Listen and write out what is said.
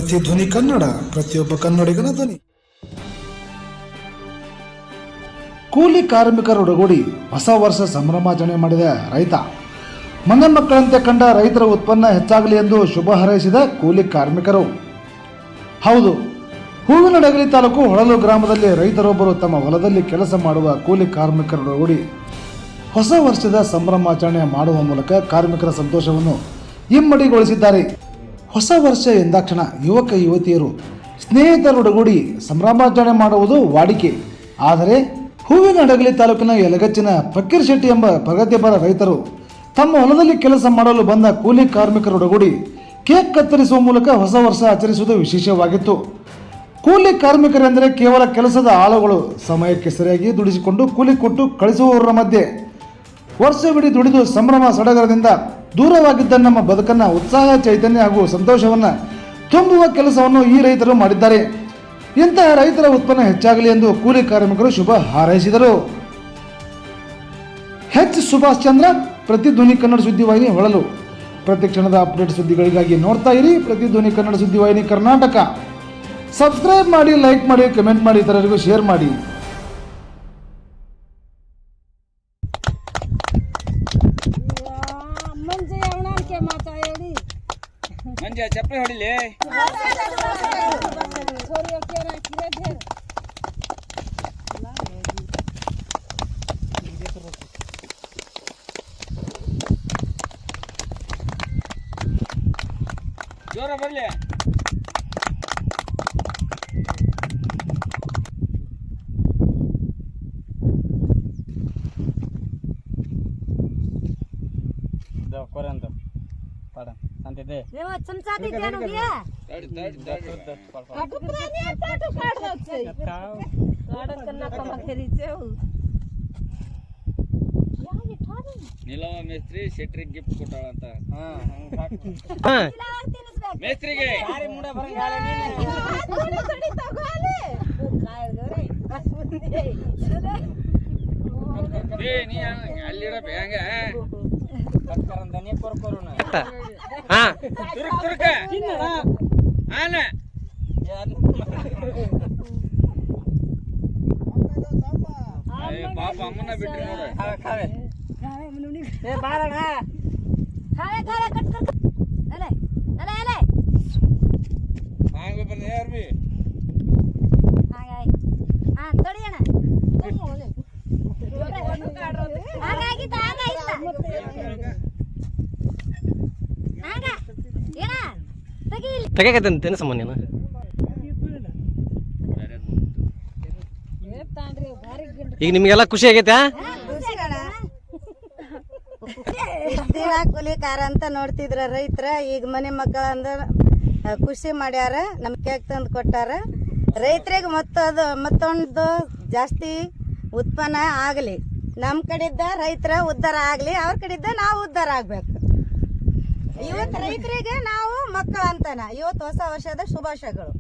ಪ್ರತಿಧ್ವನಿ ಕನ್ನಡ, ಪ್ರತಿಯೊಬ್ಬ ಕನ್ನಡಿಗನ ಧ್ವನಿ. ಕೂಲಿ ಕಾರ್ಮಿಕರೊಡಗೂಡಿ ಹೊಸ ವರ್ಷ ಸಂಭ್ರಮಾಚರಣೆ ಮಾಡಿದ ರೈತ. ಮನೆ ಮಕ್ಕಳಂತೆ ಕಂಡ ರೈತರ ಉತ್ಪನ್ನ ಹೆಚ್ಚಾಗಲಿ ಎಂದು ಶುಭ ಹಾರೈಸಿದ ಕೂಲಿ ಕಾರ್ಮಿಕರು. ಹೌದು, ಹೂವಿನಡಗಲಿ ತಾಲೂಕು ಹೊಳಲು ಗ್ರಾಮದಲ್ಲಿ ರೈತರೊಬ್ಬರು ತಮ್ಮ ಹೊಲದಲ್ಲಿ ಕೆಲಸ ಮಾಡುವ ಕೂಲಿ ಕಾರ್ಮಿಕರೊಡಗೂಡಿ ಹೊಸ ವರ್ಷದ ಸಂಭ್ರಮಾಚರಣೆ ಮಾಡುವ ಮೂಲಕ ಕಾರ್ಮಿಕರ ಸಂತೋಷವನ್ನು ಇಮ್ಮಡಿಗೊಳಿಸಿದ್ದಾರೆ. ಹೊಸ ವರ್ಷ ಎಂದಾಕ್ಷಣ ಯುವಕ ಯುವತಿಯರು ಸ್ನೇಹಿತರೊಡಗೂಡಿ ಸಂಭ್ರಮಾಚರಣೆ ಮಾಡುವುದು ವಾಡಿಕೆ. ಆದರೆ ಹೂವಿನಡಗಲಿ ತಾಲೂಕಿನ ಯಲಗಚ್ಚಿನ ಫಕೀರ್ ಶೆಟ್ಟಿ ಎಂಬ ಪ್ರಗತಿಪರ ರೈತರು ತಮ್ಮ ಹೊಲದಲ್ಲಿ ಕೆಲಸ ಮಾಡಲು ಬಂದ ಕೂಲಿ ಕಾರ್ಮಿಕರೊಡಗೂಡಿ ಕೇಕ್ ಕತ್ತರಿಸುವ ಮೂಲಕ ಹೊಸ ವರ್ಷ ಆಚರಿಸುವುದು ವಿಶೇಷವಾಗಿತ್ತು. ಕೂಲಿ ಕಾರ್ಮಿಕರೆಂದರೆ ಕೇವಲ ಕೆಲಸದ ಆಳುಗಳು. ಸಮಯಕ್ಕೆ ಸರಿಯಾಗಿ ದುಡಿಸಿಕೊಂಡು ಕೂಲಿ ಕೊಟ್ಟು ಕಳಿಸುವವರ ಮಧ್ಯೆ ವರ್ಷವಿಡೀ ದುಡಿದು ಸಂಭ್ರಮ ಸಡಗರದಿಂದ ದೂರವಾಗಿದ್ದ ನಮ್ಮ ಬದುಕನ್ನು ಉತ್ಸಾಹ, ಚೈತನ್ಯ ಹಾಗೂ ಸಂತೋಷವನ್ನು ತುಂಬುವ ಕೆಲಸವನ್ನು ಈ ರೈತರು ಮಾಡಿದ್ದಾರೆ. ಇಂತಹ ರೈತರ ಉತ್ಪನ್ನ ಹೆಚ್ಚಾಗಲಿ ಎಂದು ಕೂಲಿ ಕಾರ್ಮಿಕರು ಶುಭ ಹಾರೈಸಿದರು. ಸುಭಾಷ್ ಚಂದ್ರ, ಪ್ರತಿಧ್ವನಿ ಕನ್ನಡ ಸುದ್ದಿವಾಹಿನಿ ಹೊಳಲು. ಪ್ರತಿ ಕ್ಷಣದ ಅಪ್ಡೇಟ್ ಸುದ್ದಿಗಳಿಗಾಗಿ ನೋಡ್ತಾ ಇರಿ ಪ್ರತಿಧ್ವನಿ ಕನ್ನಡ ಸುದ್ದಿವಾಹಿನಿ ಕರ್ನಾಟಕ. ಸಬ್ಸ್ಕ್ರೈಬ್ ಮಾಡಿ, ಲೈಕ್ ಮಾಡಿ, ಕಮೆಂಟ್ ಮಾಡಿ, ಇತರರಿಗೂ ಶೇರ್ ಮಾಡಿ. ಮಂಜ ಚಪ್ಪಲಿ ಹೊಡಿಲಿ. ಜೋರ ಬರ್ಲಿ. ಕೊರಂತ ಪಾಡ ಅಂತಿದೆ देवा चमचा दे क्या हो गया गार्डन करना कम खेरी से हो ನೀಲವ ಮೇಸ್ತ್ರಿ ಶೆಟ್ರಿಗೆ ಗಿಫ್ಟ್ ಕೊಟ್ಟಾಳ ಅಂತ. ಮೇಸ್ತ್ರಿಗೆ ಸಾರಿ ಮುಂಡ ಬರಂಗ ಹಾಳೆ ನೀನು थोड़ी ತಗೋಲೆ ಕಾಯರ್ ಗರೆ ಏ ನೀ ಅಲ್ಲಿಡ ಬ್ಯಾಂಗ ಕಟ್ಕರಂದ ನೀ ಕೊರ್ಕೊರುನ ಹಾ ತುರುಕ್ ತುರುಕ ಆನ ಏ ಪಾಪ ಅಮ್ಮನ ಬಿಟ್ರಿ ನೋಡು. ಖಾವೆ ए बाहर आ खाए खाए कट कर अले अले अले हां बन यार भी आ गए हां तोड़िए ना आ गए की आ गए आगा ಏನ ತಗಿಲ್ ತೆಗೆಕಂತೇನೆ ಸಾಮಾನ್ಯನ ಈಗ ನಿಮಗೆಲ್ಲ ಖುಷಿ ಆಗೈತಾ? ದಿನ ಕೂಲಿಕಾರ ಅಂತ ನೋಡ್ತಿದ್ರ ರೈತರ. ಈಗ ಮನೆ ಮಕ್ಕಳ ಅಂದ್ರ ಖುಷಿ ಮಾಡ್ಯಾರ, ನಮ್ಗೆ ಕೇಕ್ ತಂದು ಕೊಟ್ಟಾರ. ರೈತರಿಗೆ ಮತ್ತೊಂದು ಜಾಸ್ತಿ ಉತ್ಪನ್ನ ಆಗಲಿ, ನಮ್ಮ ಕಡೆಯಿಂದ ರೈತರ ಉದ್ಧಾರ ಆಗಲಿ, ಅವ್ರ ಕಡೆಯಿಂದ ನಾವು ಉದ್ಧಾರ ಆಗ್ಬೇಕು. ಇವತ್ತು ರೈತರಿಗೆ ನಾವು ಮಕ್ಕಳ ಅಂತಾನ. ಇವತ್ತು ಹೊಸ ವರ್ಷದ ಶುಭಾಶಯಗಳು.